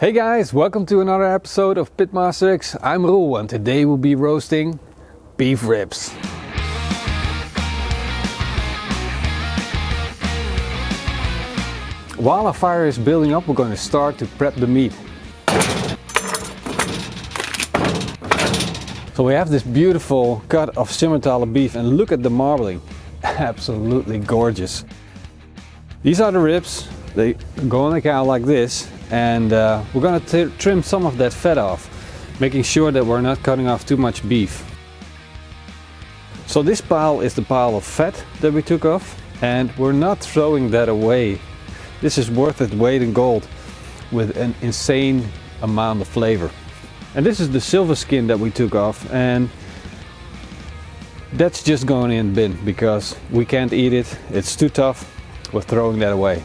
Hey guys, welcome to another episode of Pitmaster X. I'm Roel and today we'll be roasting beef ribs. While our fire is building up, we're going to start to prep the meat. So we have this beautiful cut of Simmentaler beef and look at the marbling. Absolutely gorgeous. These are the ribs. They go on the cow like this. And we're going to trim some of that fat off, making sure that we're not cutting off too much beef. So this pile is the pile of fat that we took off, and we're not throwing that away. This is worth its weight in gold with an insane amount of flavor. And this is the silver skin that we took off, and that's just going in the bin because we can't eat it. It's too tough. We're throwing that away.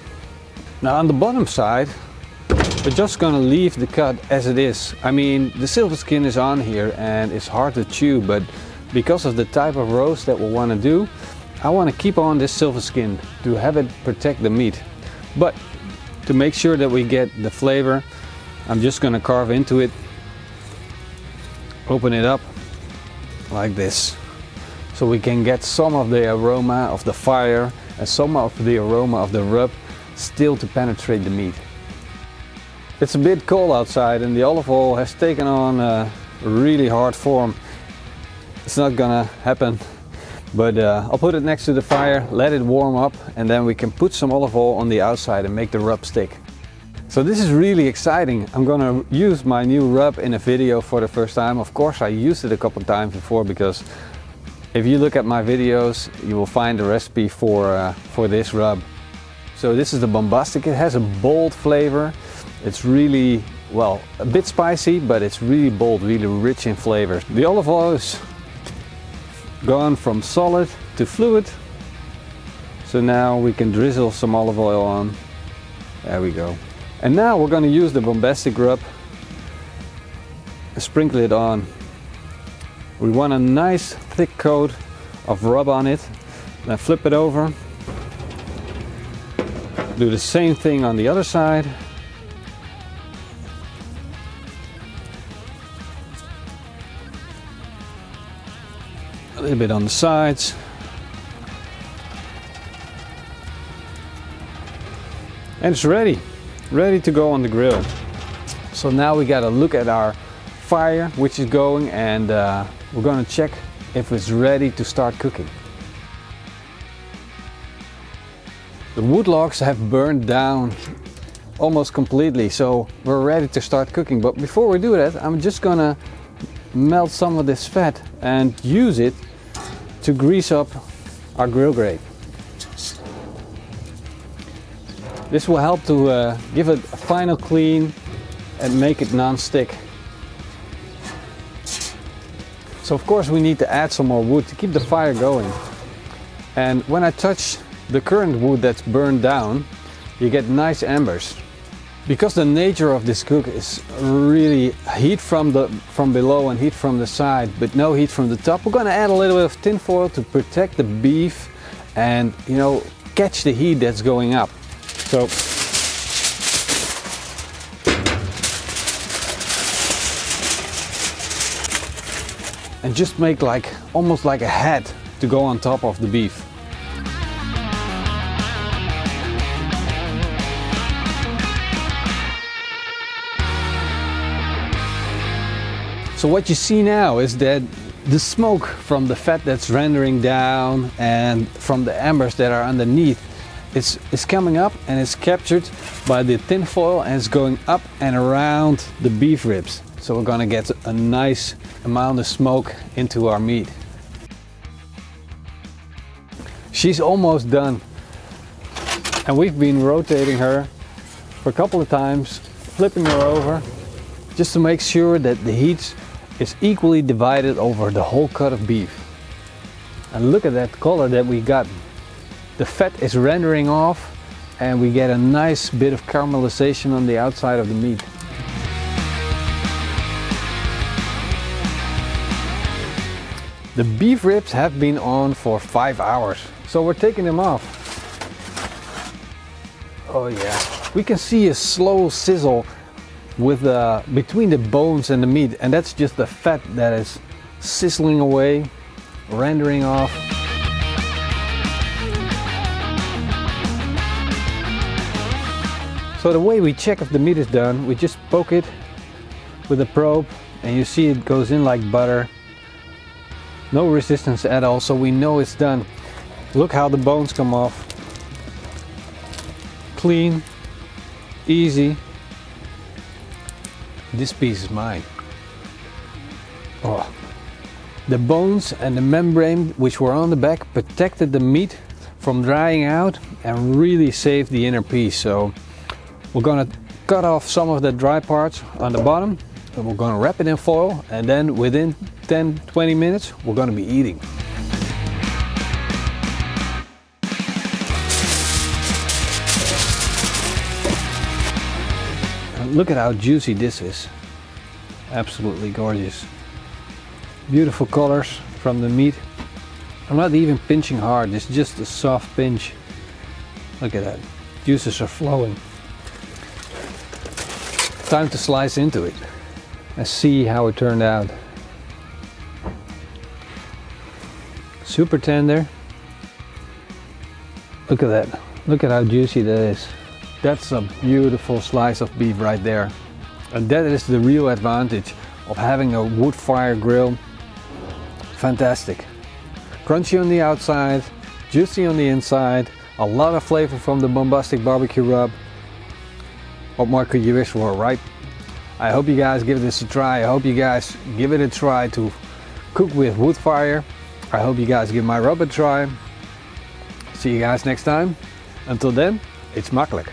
Now on the bottom side, we're just gonna leave the cut as it is. I mean, the silver skin is on here and it's hard to chew, but because of the type of roast that we want to do, I want to keep on this silver skin to have it protect the meat. But to make sure that we get the flavor, I'm just gonna carve into it, open it up like this, so we can get some of the aroma of the fire and some of the aroma of the rub still to penetrate the meat. It's a bit cold outside and the olive oil has taken on a really hard form. It's not gonna happen, but I'll put it next to the fire, let it warm up, and then we can put some olive oil on the outside and make the rub stick. So this is really exciting. I'm gonna use my new rub in a video for the first time. Of course I used it a couple times before, because if you look at my videos you will find the recipe for this rub. So this is the bombastic. It has a bold flavor. It's really, well, a bit spicy, but it's really bold, really rich in flavor. The olive oil is gone from solid to fluid. So now we can drizzle some olive oil on. There we go. And now we're going to use the bombastic rub and sprinkle it on. We want a nice thick coat of rub on it. Then flip it over. Do the same thing on the other side. A little bit on the sides. And it's ready to go on the grill. So now we got to look at our fire, which is going, and we're going to check if it's ready to start cooking. The wood logs have burned down almost completely, so we're ready to start cooking. But before we do that, I'm just gonna melt some of this fat and use it to grease up our grill grate. This will help to give it a final clean and make it non-stick. So of course we need to add some more wood to keep the fire going. And when I touch the current wood that's burned down, you get nice embers. Because the nature of this cook is really heat from below and heat from the side, but no heat from the top, we're going to add a little bit of tin foil to protect the beef and, you know, catch the heat that's going up. So and just make like almost like a hat to go on top of the beef. So what you see now is that the smoke from the fat that's rendering down and from the embers that are underneath is coming up and it's captured by the tin foil and it's going up and around the beef ribs. So we're gonna get a nice amount of smoke into our meat. She's almost done. And we've been rotating her for a couple of times, flipping her over, just to make sure that the heat is equally divided over the whole cut of beef. And look at that color that we got. The fat is rendering off and we get a nice bit of caramelization on the outside of the meat. The beef ribs have been on for 5 hours, so we're taking them off. Oh yeah, we can see a slow sizzle with between the bones and the meat, and that's just the fat that is sizzling away, rendering off. So the way we check if the meat is done, we just poke it with a probe, and you see it goes in like butter. No resistance at all, so we know it's done. Look how the bones come off. Clean, easy. This piece is mine. Oh. The bones and the membrane which were on the back protected the meat from drying out and really saved the inner piece. So we're gonna cut off some of the dry parts on the bottom, and we're gonna wrap it in foil, and then within 10-20 minutes we're gonna be eating. Look at how juicy this is. Absolutely gorgeous. Beautiful colors from the meat. I'm not even pinching hard, it's just a soft pinch. Look at that. Juices are flowing. Time to slice into it and see how it turned out. Super tender. Look at that. Look at how juicy that is. That's a beautiful slice of beef right there. And that is the real advantage of having a wood fire grill. Fantastic. Crunchy on the outside, juicy on the inside, a lot of flavor from the bombastic barbecue rub. What more could you wish for, right? I hope you guys give this a try. I hope you guys give it a try to cook with wood fire. I hope you guys give my rub a try. See you guys next time. Until then, it's makkelijk.